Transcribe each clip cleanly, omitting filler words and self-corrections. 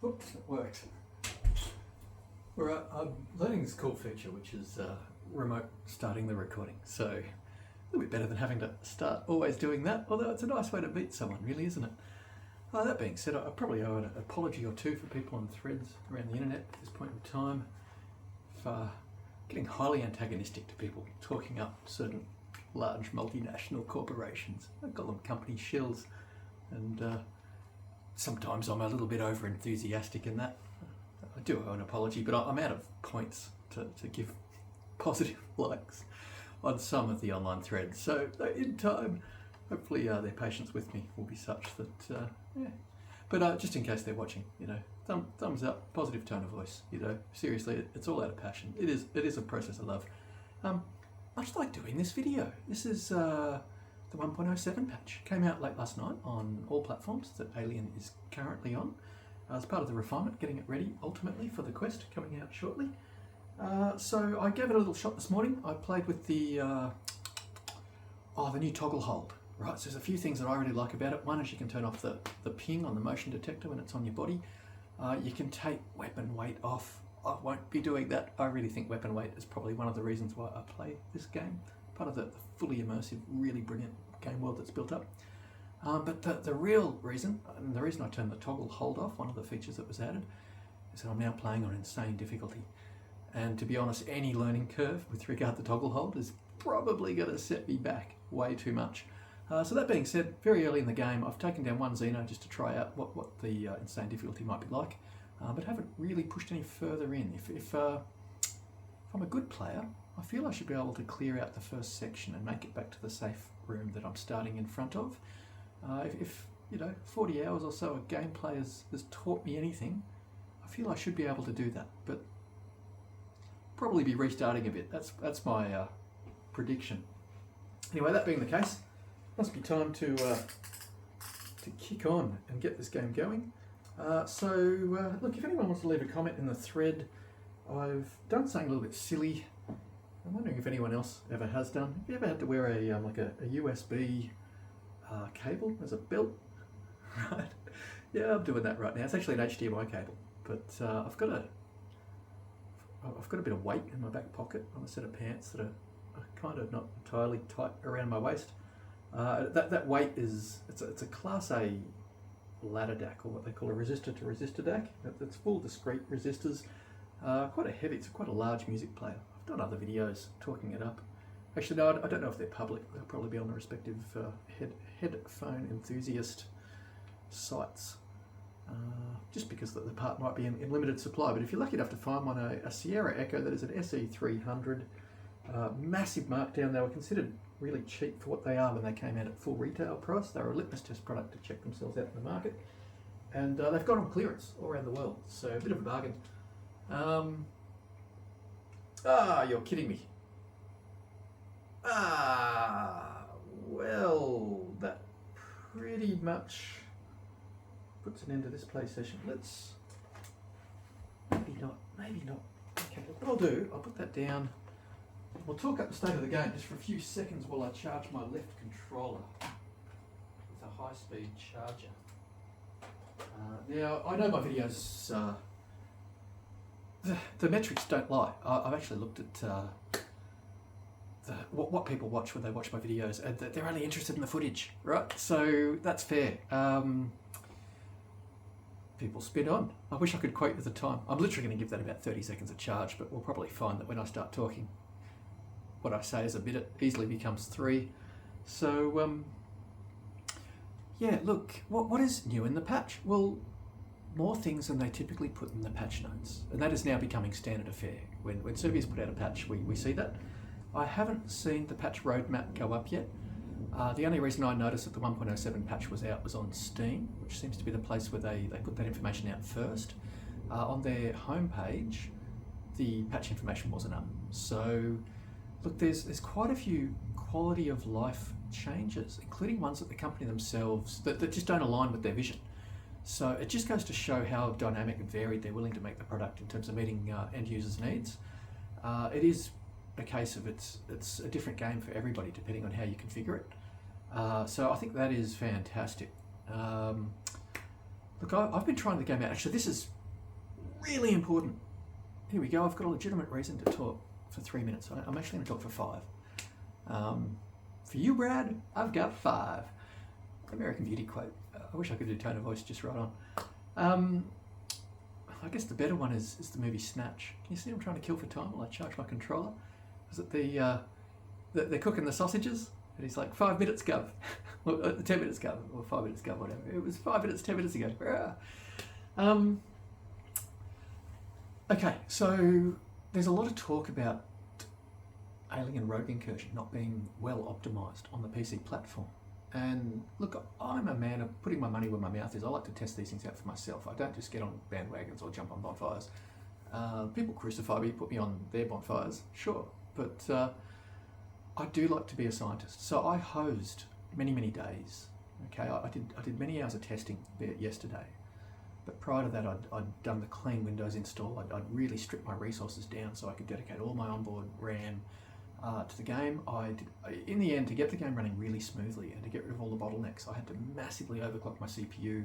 Oops, it worked. I'm learning this cool feature, which is remote starting the recording. So a little bit better than having to start always doing that, although it's a nice way to meet someone, really, isn't it? That being said, I probably owe an apology or two for people on threads around the internet at this point in time for getting highly antagonistic to people talking up certain large multinational corporations. I call them company shills, and sometimes I'm a little bit over enthusiastic in that. I do owe an apology, but I'm out of points to give positive likes on some of the online threads. So in time, hopefully their patience with me will be such that, yeah. But just in case they're watching, you know, thumbs up, positive tone of voice, you know, seriously, it's all out of passion. It is a process I love. Much like doing this video. This is the 1.07 patch. Came out late last night on all platforms that Alien is currently on. As part of the refinement, getting it ready ultimately for the Quest coming out shortly. So I gave it a little shot this morning. I played with the new toggle hold. Right, so there's a few things that I really like about it. One is you can turn off the ping on the motion detector when it's on your body. You can take weapon weight off. I won't be doing that. I really think weapon weight is probably one of the reasons why I play this game. Part of the fully immersive, really brilliant game world that's built up. But the real reason, and the reason I turned the toggle hold off, one of the features that was added, is that I'm now playing on insane difficulty. And to be honest, any learning curve with regard to toggle hold is probably going to set me back way too much. So that being said, very early in the game, I've taken down one Xeno just to try out what the insane difficulty might be like, but haven't really pushed any further in. If I'm a good player, I feel I should be able to clear out the first section and make it back to the safe room that I'm starting in front of. If you know, 40 hours or so of gameplay has taught me anything, I feel I should be able to do that, but probably be restarting a bit. That's my prediction. Anyway, that being the case, must be time to kick on and get this game going. Look, if anyone wants to leave a comment in the thread, I've done something a little bit silly. I'm wondering if anyone else ever has done. Have you ever had to wear a USB cable as a belt? Right. Yeah, I'm doing that right now. It's actually an HDMI cable, but I've got a bit of weight in my back pocket on a set of pants that are kind of not entirely tight around my waist. That weight is it's a Class A ladder DAC, or what they call a resistor to resistor DAC. It's full discrete resistors. It's quite a large music player. I've done other videos talking it up. Actually, no, I don't know if they're public. They'll probably be on the respective headphone enthusiast sites. Just because the part might be in limited supply. But if you're lucky enough to find one, a Sierra Echo that is an SE300, massive markdown. They were considered really cheap for what they are when they came out at full retail price. They were a litmus test product to check themselves out in the market. And they've got on clearance all around the world. So a bit of a bargain. You're kidding me. Well, that pretty much puts an end to this play session. Let's, maybe not. Okay, what I'll do, I'll put that down. We'll talk up the state of the game just for a few seconds while I charge my left controller with a high-speed charger. Now, I know my videos, the metrics don't lie. I've actually looked at what people watch when they watch my videos, and they're only interested in the footage, right? So that's fair. People spin on. I wish I could quote you the time. I'm literally going to give that about 30 seconds of charge, but we'll probably find that when I start talking, what I say is a minute easily becomes 3. So, yeah, look, what is new in the patch? Well, more things than they typically put in the patch notes. And that is now becoming standard affair. When Servius put out a patch, we see that. I haven't seen the patch roadmap go up yet. The only reason I noticed that the 1.07 patch was out was on Steam, which seems to be the place where they put that information out first. On their homepage, the patch information wasn't up. So, look, there's quite a few quality of life changes, including ones that the company themselves, that just don't align with their vision. So it just goes to show how dynamic and varied they're willing to make the product in terms of meeting end users' needs. It is a case of it's a different game for everybody depending on how you configure it. So I think that is fantastic. Look, I've been trying the game out. Actually, this is really important. Here we go. I've got a legitimate reason to talk for 3 minutes. I'm actually going to talk for 5. For you, Brad, I've got 5. American Beauty quote. I wish I could do tone of voice just right on. I guess the better one is the movie Snatch. Can you see I'm trying to kill for time while I charge my controller? Is it they're cooking the sausages? And he's like, 5 minutes, Gov. Or 10 minutes, Gov. Or 5 minutes, Gov, whatever. It was 5 minutes, 10 minutes ago. Okay, so there's a lot of talk about Alien Rogue Incursion not being well optimized on the PC platform. And look, I'm a man of putting my money where my mouth is. I like to test these things out for myself. I don't just get on bandwagons or jump on bonfires. People crucify me, put me on their bonfires, sure. But I do like to be a scientist. So I hosed many days. Okay, I did many hours of testing there yesterday. But prior to that, I'd done the clean Windows install. I'd really stripped my resources down so I could dedicate all my onboard RAM to the game. In the end, to get the game running really smoothly and to get rid of all the bottlenecks, I had to massively overclock my CPU.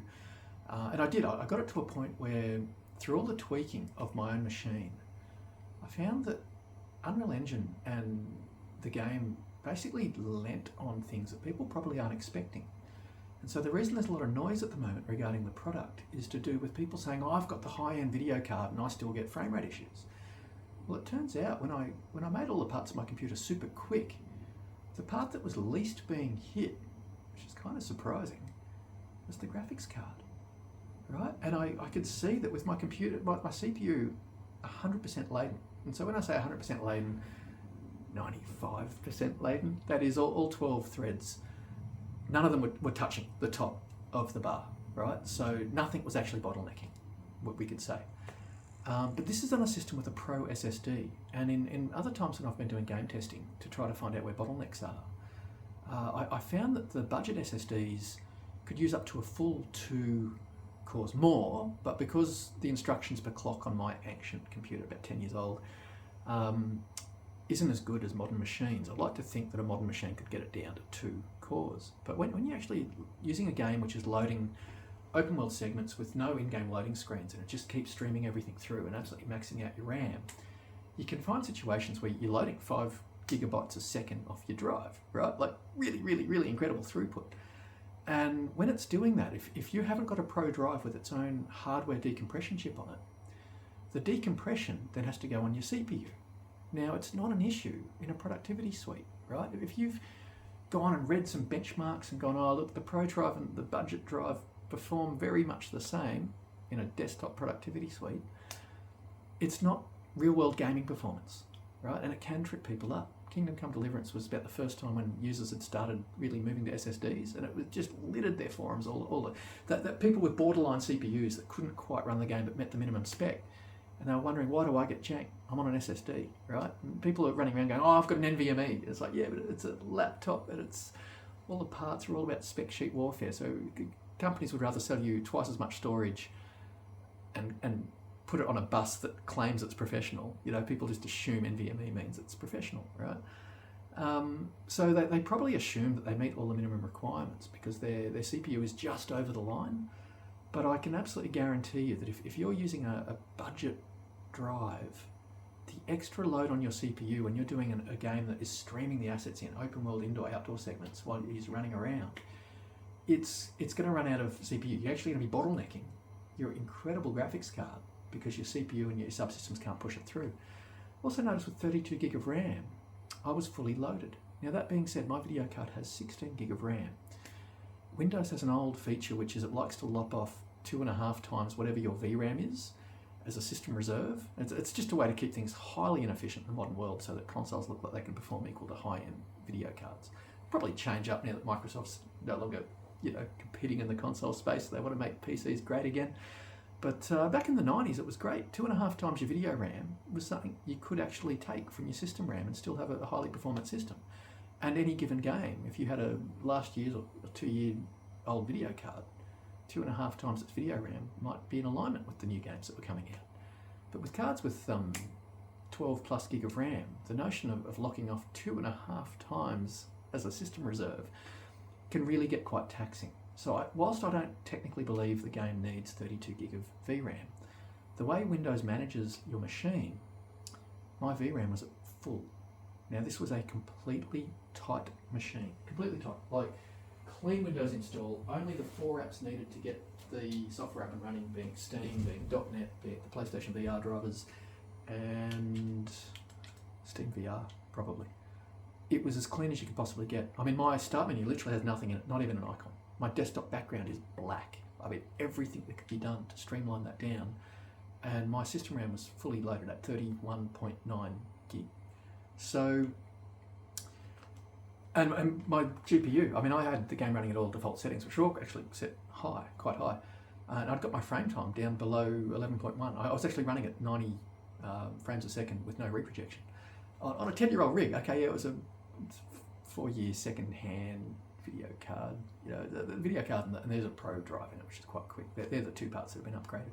And I did. I got it to a point where, through all the tweaking of my own machine, I found that Unreal Engine and the game basically lent on things that people probably aren't expecting. And so the reason there's a lot of noise at the moment regarding the product is to do with people saying, oh, I've got the high-end video card and I still get frame rate issues. Well, it turns out when I made all the parts of my computer super quick, the part that was least being hit, which is kind of surprising, was the graphics card, right? And I could see that with my computer, my CPU, 100% laden. And so when I say 100% laden, 95% laden, that is all 12 threads. None of them were touching the top of the bar, right? So nothing was actually bottlenecking, what we could say. But this is on a system with a Pro SSD, and in other times when I've been doing game testing to try to find out where bottlenecks are, I found that the budget SSDs could use up to a full 2 cores more, but because the instructions per clock on my ancient computer, about 10 years old, isn't as good as modern machines. I'd like to think that a modern machine could get it down to 2 cores. But when you're actually using a game which is loading open world segments with no in-game loading screens and it just keeps streaming everything through and absolutely maxing out your RAM, you can find situations where you're loading 5 gigabytes a second off your drive, right? Like really incredible throughput. And when it's doing that, if you haven't got a Pro drive with its own hardware decompression chip on it, the decompression then has to go on your CPU. Now, it's not an issue in a productivity suite, right? If you've gone and read some benchmarks and gone, oh, look, the Pro drive and the budget drive perform very much the same in a desktop productivity suite, it's not real-world gaming performance, right? And it can trip people up. Kingdom Come Deliverance was about the first time when users had started really moving to SSDs, and it was just littered their forums, that people with borderline CPUs that couldn't quite run the game but met the minimum spec. And they were wondering, why do I get jank? I'm on an SSD, right? And people are running around going, oh, I've got an NVMe. It's like, yeah, but it's a laptop and it's all the parts are all about spec sheet warfare. So companies would rather sell you twice as much storage and put it on a bus that claims it's professional. You know, people just assume NVMe means it's professional, right? So they probably assume that they meet all the minimum requirements because their CPU is just over the line. But I can absolutely guarantee you that if you're using a budget drive, the extra load on your CPU when you're doing a game that is streaming the assets in open world indoor outdoor segments while he's running around, it's going to run out of CPU. You're actually going to be bottlenecking your incredible graphics card because your CPU and your subsystems can't push it through. Also notice with 32 gig of RAM, I was fully loaded. Now that being said, my video card has 16 gig of RAM. Windows has an old feature which is it likes to lop off 2.5 times whatever your VRAM is as a system reserve. It's just a way to keep things highly inefficient in the modern world so that consoles look like they can perform equal to high-end video cards. Probably change up now that Microsoft's no longer, competing in the console space. They want to make PCs great again. But back in the 90s, it was great. 2.5 times your video RAM was something you could actually take from your system RAM and still have a highly performant system. And any given game, if you had a last year's or 2-year old video card, 2.5 times its video RAM might be in alignment with the new games that were coming out. But with cards with 12 plus gig of RAM, the notion of locking off 2.5 times as a system reserve can really get quite taxing. So whilst I don't technically believe the game needs 32 gig of VRAM, the way Windows manages your machine, my VRAM was at full. Now this was a completely tight machine, completely tight, like clean Windows install, only the 4 apps needed to get the software up and running, being Steam, being .NET, being the PlayStation VR drivers, and Steam VR, probably. It was as clean as you could possibly get. I mean, my start menu literally has nothing in it, not even an icon. My desktop background is black. I mean, everything that could be done to streamline that down. And my system RAM was fully loaded at 31.9 gig. So, and my GPU, I mean, I had the game running at all default settings, which were all actually set high, quite high. And I'd got my frame time down below 11.1. I was actually running at 90 frames a second with no reprojection. On a 10-year-old rig, okay, yeah, it was a 4-year second-hand video card. You know, the video card, and there's a Pro drive in it, which is quite quick. They're the two parts that have been upgraded.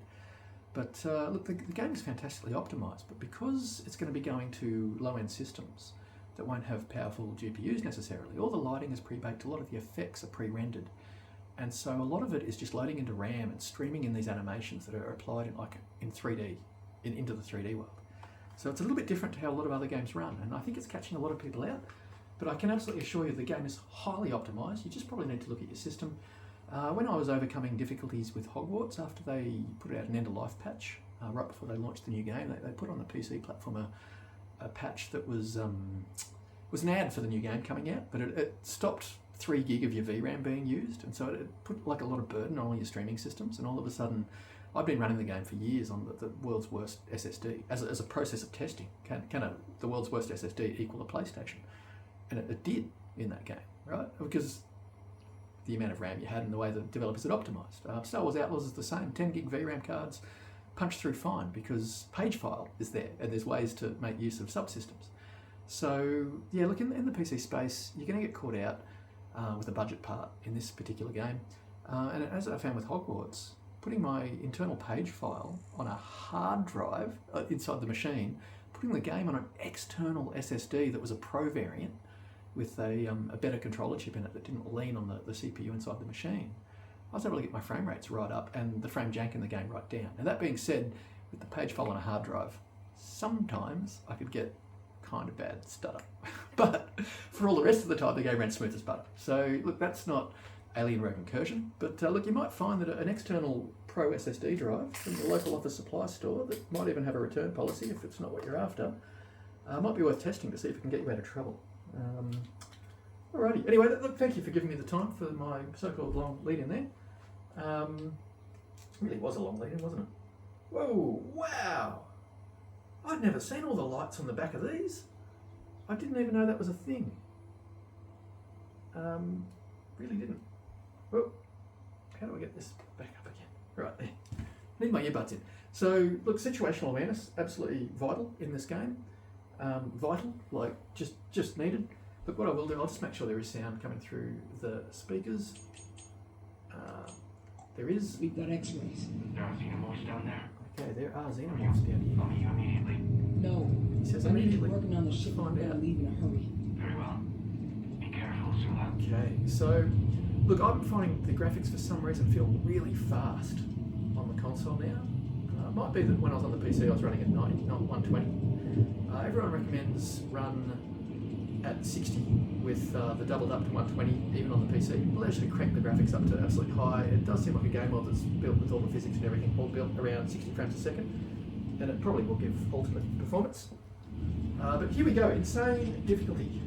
But look, the game is fantastically optimized, but because it's going to be going to low-end systems that won't have powerful GPUs necessarily, all the lighting is pre-baked, a lot of the effects are pre-rendered. And so a lot of it is just loading into RAM and streaming in these animations that are applied in 3D, into the 3D world. So it's a little bit different to how a lot of other games run, and I think it's catching a lot of people out. But I can absolutely assure you the game is highly optimized. You just probably need to look at your system. When I was overcoming difficulties with Hogwarts after they put out an end-of-life patch, right before they launched the new game, they put on the PC platform a patch that was an ad for the new game coming out, but it stopped 3 gig of your VRAM being used, and so it put like a lot of burden on all your streaming systems, and all of a sudden, I've been running the game for years on the world's worst SSD. As a process of testing, can the world's worst SSD equal a PlayStation? And it did in that game, right? Because the amount of RAM you had and the way the developers had optimized. Star Wars Outlaws is the same. 10 gig VRAM cards punch through fine because page file is there and there's ways to make use of subsystems. So yeah, look, in the PC space, you're going to get caught out with the budget part in this particular game. And as I found with Hogwarts, putting my internal page file on a hard drive inside the machine, putting the game on an external SSD that was a Pro variant with a better controller chip in it that didn't lean on the CPU inside the machine, I was able to get my frame rates right up and the frame jank in the game right down. And that being said, with the page file on a hard drive, sometimes I could get kind of bad stutter. But for all the rest of the time, the game ran smooth as butter. So look, that's not Alien Rogue Incursion, but look, you might find that an external Pro SSD drive from your local office supply store that might even have a return policy if it's not what you're after, might be worth testing to see if it can get you out of trouble. Alrighty, anyway, look, thank you for giving me the time for my so-called long lead-in there. Really was a long lead-in, wasn't it? Whoa, wow! I'd never seen all the lights on the back of these. I didn't even know that was a thing. Really didn't. Whoa, how do I get this back up again? Right there. I need my earbuds in. So, look, situational awareness, absolutely vital in this game. Vital, like just needed. But what I will do, I'll just make sure there is sound coming through the speakers. There is. We've got X-rays. There are xenomorphs down there. Okay, there are xenomorphs down here. I'll meet you immediately. No. He says I need to immediately. be working on the ship. Find I'm out. gonna leave in a hurry. Very well. Be careful, Sula. Okay, so look, I'm finding the graphics for some reason feel really fast on the console now. It might be that when I was on the PC I was running at 90, not 120. Everyone recommends run at 60 with the doubled up to 120 even on the PC. It allows you to crank the graphics up to absolutely high. It does seem like a game mod that's built with all the physics and everything, all built around 60 frames a second, and it probably will give ultimate performance. But here we go, insane difficulty.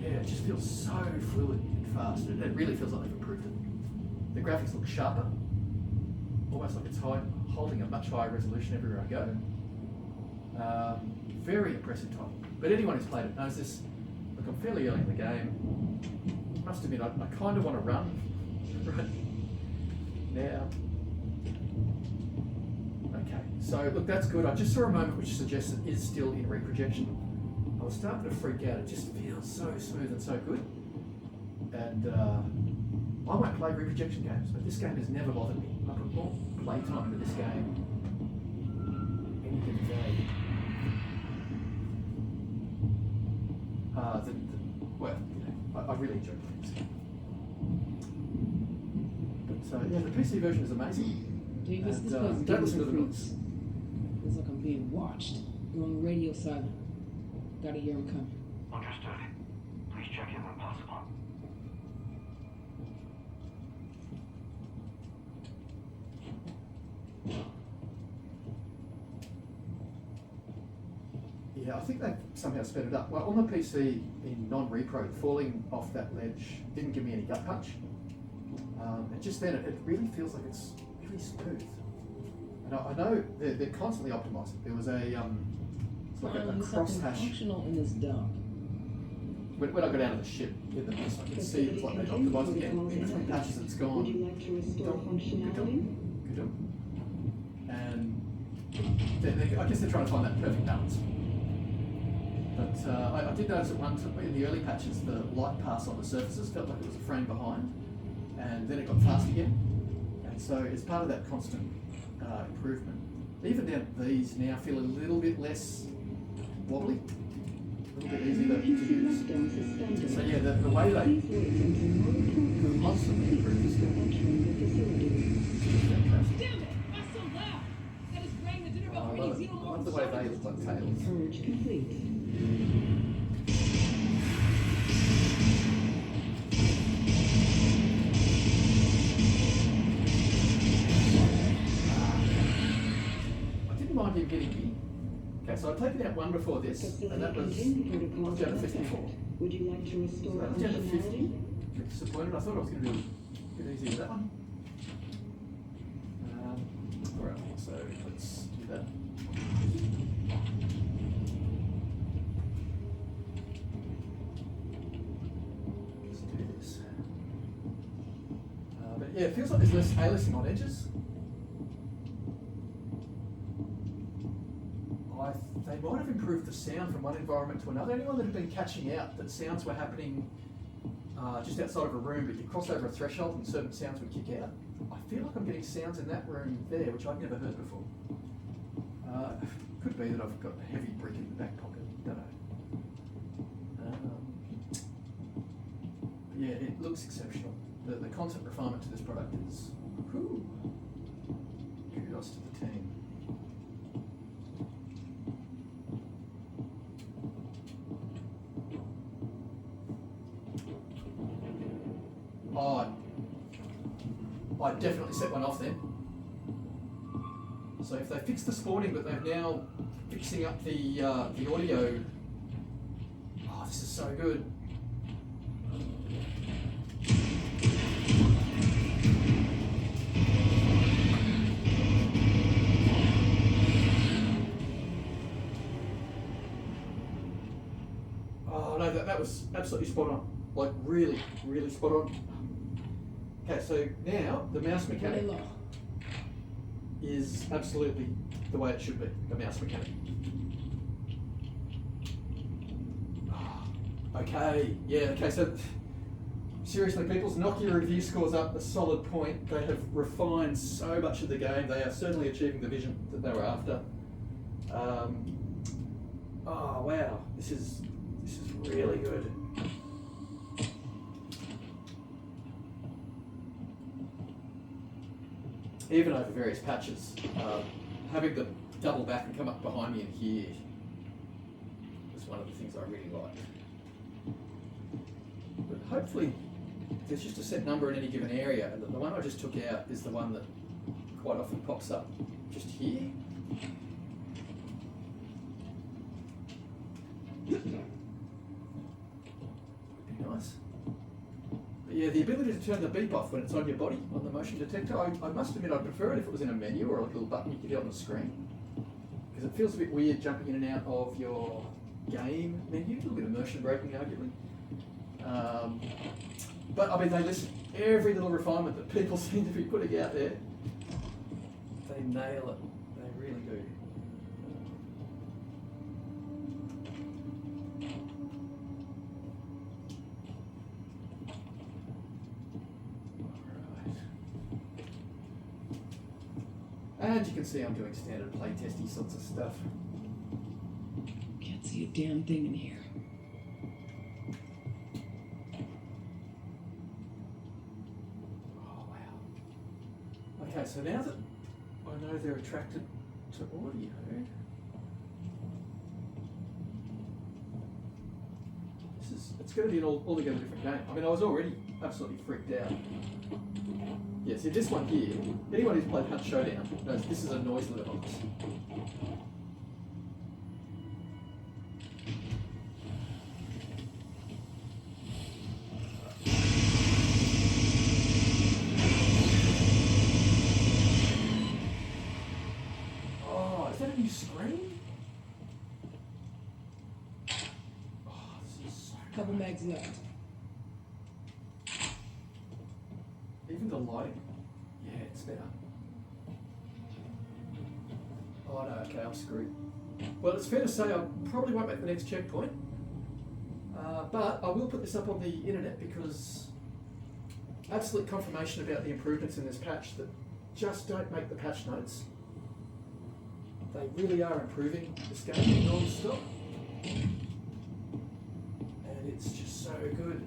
Yeah, it just feels so fluid and fast. It really feels like they've improved it. The graphics look sharper, almost like it's holding a much higher resolution everywhere I go. Very impressive title. But anyone who's played it knows this. Look, I'm fairly early in the game. I must admit, I kind of want to run right now. Okay, so look, that's good. I just saw a moment which suggests it is still in reprojection. I was starting to freak out. It just feels so smooth and so good. And I won't play reprojection games, but this game has never bothered me. I put more playtime into this game any given day. Well, you know, I really enjoy playing this game. But yeah, the PC version is amazing. Davis, this And, place don't is listen to the getting noise. Feels like I'm being watched. Going radio silent. Gotta hear him coming. Understood. Please check in when possible. Yeah, I think they've somehow sped it up. Well, on the PC in non-repro, falling off that ledge didn't give me any gut punch. And just then, it really feels like it's really smooth. And I know they're constantly optimizing. There was a it's like a crosshash. Functional in this dump. When I got out of the ship in the mist, I could see it's like they optimized again. In between patches, it's gone. Would you like to restore functionality? Good job. And I guess they're trying to find that perfect balance. But I did notice at one time in the early patches, the light pass on the surfaces felt like it was a frame behind, and then it got fast again. And so it's part of that constant improvement. Even down these now feel a little bit less wobbly, a little bit easier to use. So yeah, the way they constantly improve this game. Fantastic. Damn it! That's so loud! That is rang the dinner bell I for love any it. zero I love the way they look like tails. Purge complete. I didn't mind him getting me. Okay, so I'd taken out one before this, and that was Protocol down to effect. 54. Would you like to So restore that was down to 50. functionality? A bit disappointed. I thought I was going to do a bit easier with that one. Alright, so let's do that. Let's do this. But yeah, it feels like there's less aliasing on edges. They might have improved the sound from one environment to another. Anyone that had been catching out that sounds were happening just outside of a room, but you cross over a threshold and certain sounds would kick out. I feel like I'm getting sounds in that room there, which I've never heard before. Could be that I've got a heavy brick in the back pocket, don't know. Yeah, it looks exceptional. The constant refinement to this product is, whew, kudos to the team. I definitely set one off then. So if they fixed the spawning, but they're now fixing up the audio. Oh, this is so good. Oh no, that was absolutely spot on. Like really, really spot on. Okay, so now the mouse mechanic is absolutely the way it should be, the mouse mechanic. Okay, yeah, okay, so seriously, people's Nokia review scores up a solid point. They have refined so much of the game. They are certainly achieving the vision that they were after. Oh wow, this is really good. Even over various patches, having them double back and come up behind me and here was one of the things I really liked. But hopefully there's just a set number in any given area, and the one I just took out is the one that quite often pops up just here. Would be nice. But yeah, the ability to turn the beep off when it's on your body, on the motion detector, I must admit I'd prefer it if it was in a menu or a little button you could hit on the screen. Because it feels a bit weird jumping in and out of your game menu, a little bit immersion breaking arguably. But I mean, they listen. Every little refinement that people seem to be putting out there, they nail it. They really do. And you can see I'm doing standard playtesty sorts of stuff. Can't see a damn thing in here. Okay, so now that I know they're attracted to audio, it's going to be an altogether different game. I mean, I was already absolutely freaked out. Yeah, see this one here, anyone who's played Hunt Showdown knows this is a noise limit box. Oh, is that a new screen? Oh, this is so Couple mags left. Even the lighting, yeah, it's better. Oh no, okay, I'm screwed. Well, it's fair to say I probably won't make the next checkpoint, but I will put this up on the internet because absolute confirmation about the improvements in this patch that just don't make the patch notes. They really are improving this game non-stop, and it's just so good.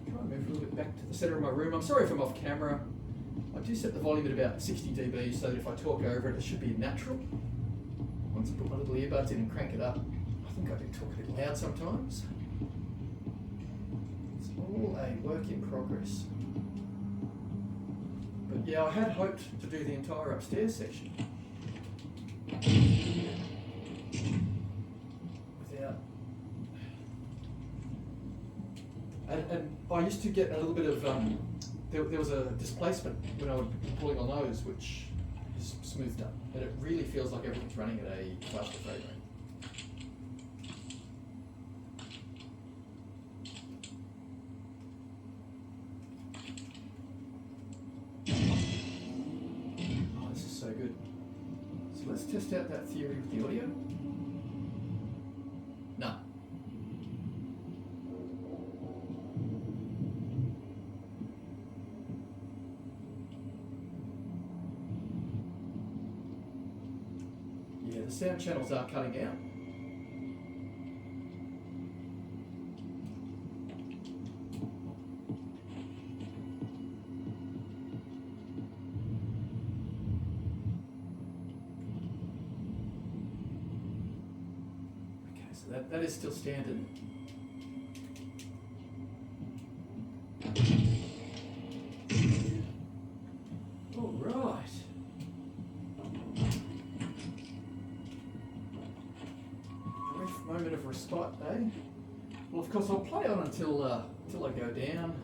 Try and move a little bit back to the centre of my room. I'm sorry if I'm off camera. I do set the volume at about 60 dB so that if I talk over it, it should be natural. Once I put my little earbuds in and crank it up, I think I do talk a bit loud sometimes. It's all a work in progress. But yeah, I had hoped to do the entire upstairs section without. And I used to get a little bit of, there was a displacement when I would be pulling on those, which is smoothed up. And it really feels like everything's running at a faster frame rate. Oh, this is so good. So let's test out that theory with the audio. No. Yeah, the sound channels are cutting out. Okay, so that is still standard. All right. Brief moment of respite, eh? Well, of course, I'll play on until I go down.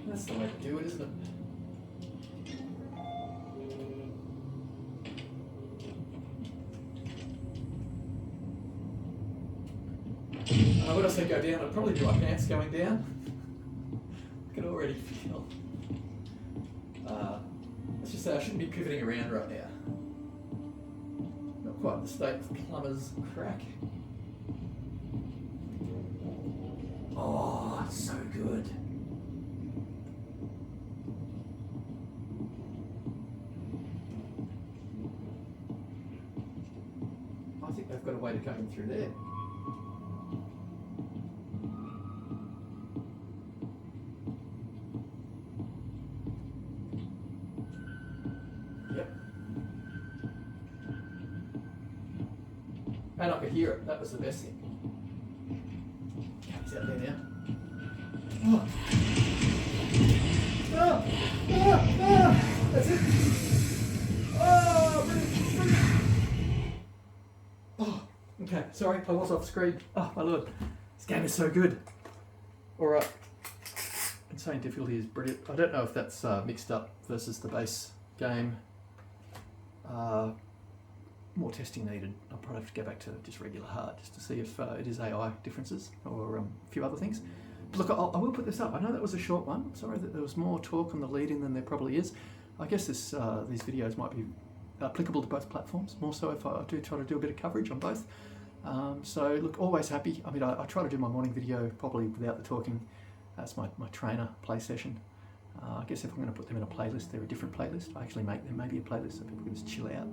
That's the way to do it, isn't it? When I say go down, I'd probably do my pants going down. I can already feel. Let's just say I shouldn't be pivoting around right now. Not quite the state of plumber's crack. Oh, it's so good. I think they've got a way to cut in through there. Yep. And I could hear it. That was the best thing. He's out there now. Oh. Ah! Ah! Ah! That's it. Oh, brilliant. Oh, okay. Sorry, I was off screen. Oh, my lord. This game is so good. All right. Insane difficulty is brilliant. I don't know if that's mixed up versus the base game. More testing needed. I'll probably have to go back to just regular hard just to see if it is AI differences or a few other things. But look, I will put this up. I know that was a short one. Sorry that there was more talk on the lead-in than there probably is. I guess these videos might be applicable to both platforms, more so if I do try to do a bit of coverage on both. So look, always happy. I mean, I try to do my morning video probably without the talking. That's my trainer play session. I guess if I'm going to put them in a playlist, they're a different playlist. I actually make them maybe a playlist so people can just chill out.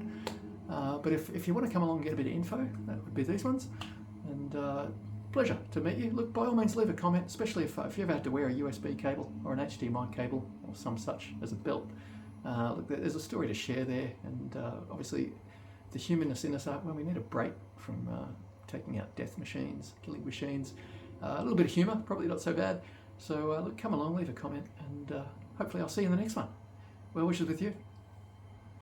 But if you want to come along and get a bit of info, that would be these ones. And pleasure to meet you. Look, by all means, leave a comment, especially if you ever had to wear a USB cable or an HDMI cable or some such as a belt. Look, there's a story to share there, and obviously the humanness in us, well, we need a break from taking out death machines, killing machines. A little bit of humour, probably not so bad. So look, come along, leave a comment, and hopefully I'll see you in the next one. Well wishes with you.